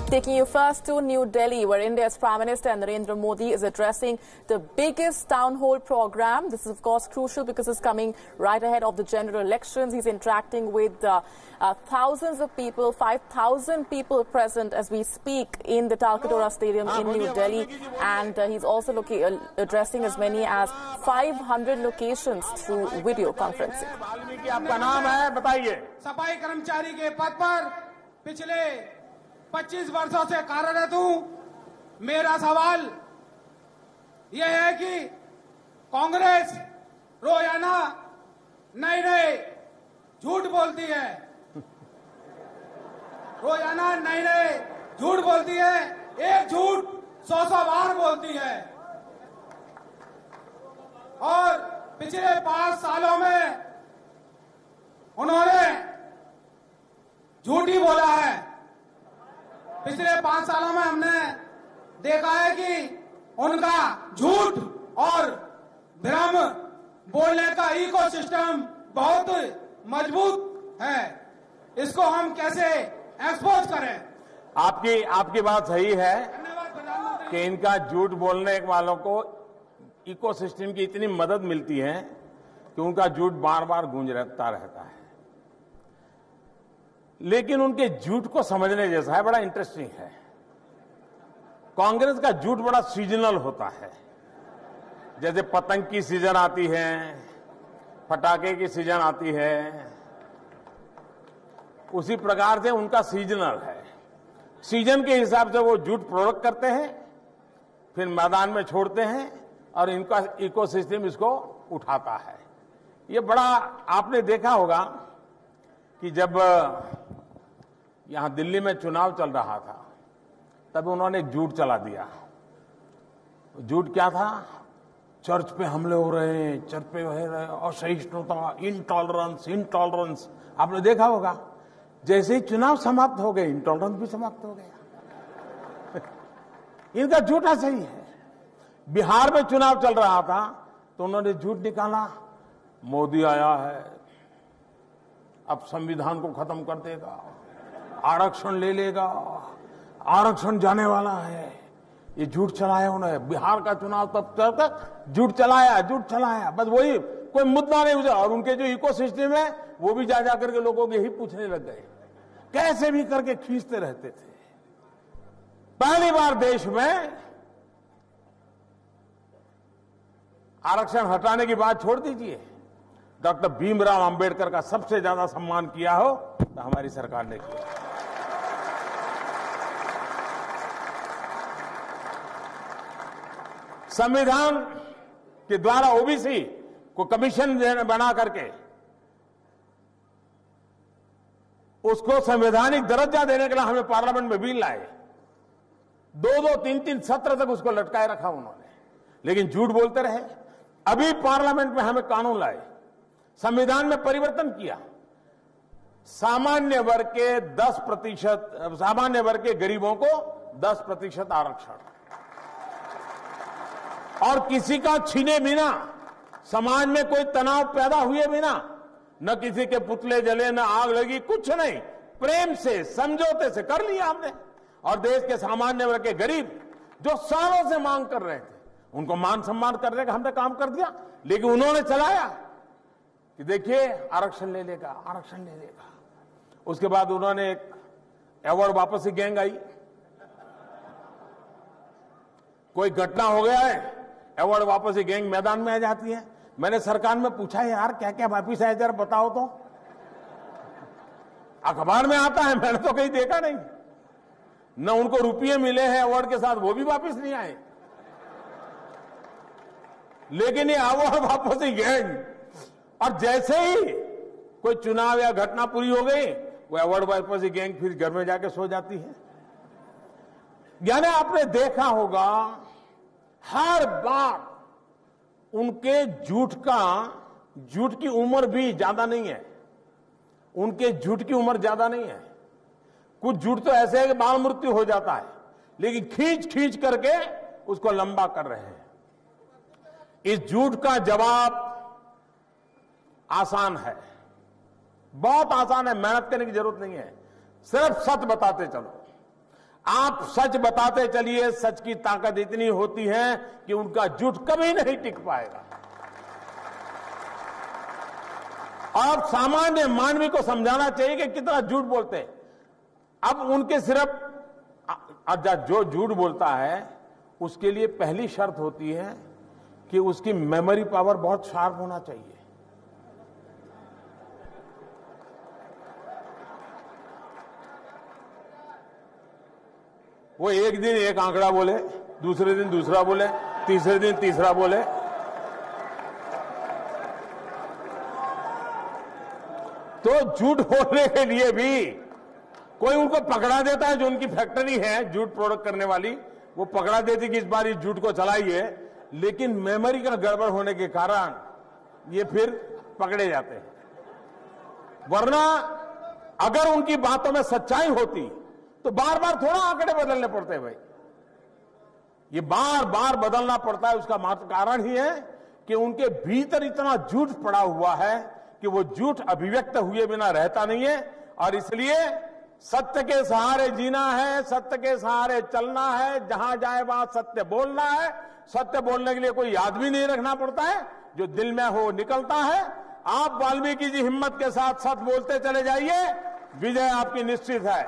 Taking you first to New Delhi, where India's Prime Minister Narendra Modi is addressing the biggest town hall program. This is, of course, crucial because it's coming right ahead of the general elections. He's interacting with thousands of people, 5,000 people present as we speak in the Talkatore Stadium in New Delhi. And he's also addressing as many as 500 locations through video conferencing. आपका नाम है, बताइए। सफाई कर्मचारी के पद पर पिछले 25 वर्षों से कार्यरत हूं। मेरा सवाल यह है कि कांग्रेस रोजाना नए झूठ बोलती है, रोजाना नए झूठ बोलती है, एक झूठ 100 बार बोलती है और पिछले 5 सालों में उन्होंने झूठ ही बोला है। पिछले 5 सालों में हमने देखा है कि उनका झूठ और भ्रम बोलने का इकोसिस्टम बहुत मजबूत है। इसको हम कैसे एक्सपोज करें? आपकी बात सही है कि इनका झूठ बोलने वालों को इकोसिस्टम की इतनी मदद मिलती है कि उनका झूठ बार बार गूंजता रहता है। लेकिन उनके झूठ को समझने जैसा है, बड़ा इंटरेस्टिंग है। कांग्रेस का झूठ बड़ा सीजनल होता है। जैसे पतंग की सीजन आती है, पटाखे की सीजन आती है, उसी प्रकार से उनका सीजनल है। सीजन के हिसाब से वो झूठ प्रोडक्ट करते हैं, फिर मैदान में छोड़ते हैं और इनका इकोसिस्टम इसको उठाता है। ये बड़ा आपने देखा होगा कि जब यहां दिल्ली में चुनाव चल रहा था तब उन्होंने एक झूठ चला दिया। झूठ क्या था? चर्च पे हमले हो रहे हैं, चर्च पे हो रहे, असहिष्णुता, इंटॉलरेंस। आपने देखा होगा जैसे ही चुनाव समाप्त हो गए इंटॉलरेंस भी समाप्त हो गया। इनका झूठा सही है। बिहार में चुनाव चल रहा था तो उन्होंने झूठ निकाला, मोदी आया है, अब संविधान को खत्म कर देगा, आरक्षण ले लेगा, आरक्षण जाने वाला है। ये झूठ चलाया उन्होंने। बिहार का चुनाव तब तक झूठ चलाया, बस वही कोई मुद्दा नहीं हुआ। और उनके जो इकोसिस्टम है वो भी जा करके लोगों के ही पूछने लग गए, कैसे भी करके खींचते रहते थे। पहली बार देश में आरक्षण हटाने की बात छोड़ दीजिए, डॉक्टर भीमराव अंबेडकर का सबसे ज्यादा सम्मान किया हो तो हमारी सरकार ने किया। संविधान के द्वारा ओबीसी को कमीशन बना करके उसको संवैधानिक दर्जा देने के लिए हमें पार्लियामेंट में बिल लाए। 2-2, 3-3 सत्र तक उसको लटकाए रखा उन्होंने, लेकिन झूठ बोलते रहे। अभी पार्लियामेंट में हमें कानून लाए, संविधान में परिवर्तन किया, सामान्य वर्ग के गरीबों को 10% आरक्षण, और किसी का छीने बिना, समाज में कोई तनाव पैदा हुए बिना, न किसी के पुतले जले, न आग लगी, कुछ नहीं, प्रेम से समझौते से कर लिया हमने। और देश के सामान्य वर्ग के गरीब जो सालों से मांग कर रहे थे उनको मान सम्मान करने का हमने काम कर दिया। लेकिन उन्होंने चलाया कि देखिए आरक्षण ले लेगा। उसके बाद उन्होंने एक अवार्ड वापसी गैंग आई, कोई घटना हो गया है, अवार्ड वापसी गैंग मैदान में आ जाती है। मैंने सरकार में पूछा, यार क्या क्या वापिस आया जरा बताओ तो। अखबार में आता है, मैंने तो कहीं देखा नहीं। न उनको रुपये मिले हैं अवार्ड के साथ, वो भी वापिस नहीं आए। लेकिन ये अवार्ड वापसी गैंग, और जैसे ही कोई चुनाव या घटना पूरी हो गई, वो अवार्ड वापसी गैंग फिर घर में जाके सो जाती है। यानी आपने देखा होगा हर बार उनके झूठ की उम्र भी ज्यादा नहीं है। उनके झूठ की उम्र ज्यादा नहीं है। कुछ झूठ तो ऐसे है कि बाल मृत्यु हो जाता है, लेकिन खींच करके उसको लंबा कर रहे हैं। इस झूठ का जवाब आसान है, बहुत आसान है, मेहनत करने की जरूरत नहीं है। सिर्फ सच बताते चलो। आप सच बताते चलिए, सच की ताकत इतनी होती है कि उनका झूठ कभी नहीं टिक पाएगा। और सामान्य मानवी को समझाना चाहिए कि कितना झूठ बोलते हैं। अब उनके सिर्फ जो झूठ बोलता है उसके लिए पहली शर्त होती है कि उसकी मेमोरी पावर बहुत शार्प होना चाहिए। वो एक दिन एक आंकड़ा बोले, दूसरे दिन दूसरा बोले, तीसरे दिन तीसरा बोले। तो झूठ बोलने के लिए भी कोई उनको पकड़ा देता है, जो उनकी फैक्ट्री है झूठ प्रोडक्ट करने वाली, वो पकड़ा देती कि इस बार इस झूठ को चलाइए, लेकिन मेमोरी का गड़बड़ होने के कारण ये फिर पकड़े जाते हैं। वरना अगर उनकी बातों में सच्चाई होती तो बार बार थोड़ा आंकड़े बदलने पड़ते हैं भाई। ये बार बार बदलना पड़ता है, उसका मात्र कारण ही है कि उनके भीतर इतना झूठ पड़ा हुआ है कि वो झूठ अभिव्यक्त हुए बिना रहता नहीं है। और इसलिए सत्य के सहारे जीना है, सत्य के सहारे चलना है, जहां जाए वहां सत्य बोलना है। सत्य बोलने के लिए कोई याद भी नहीं रखना पड़ता है, जो दिल में हो निकलता है। आप वाल्मीकि जी हिम्मत के साथ सत्य बोलते चले जाइए, विजय आपकी निश्चित है।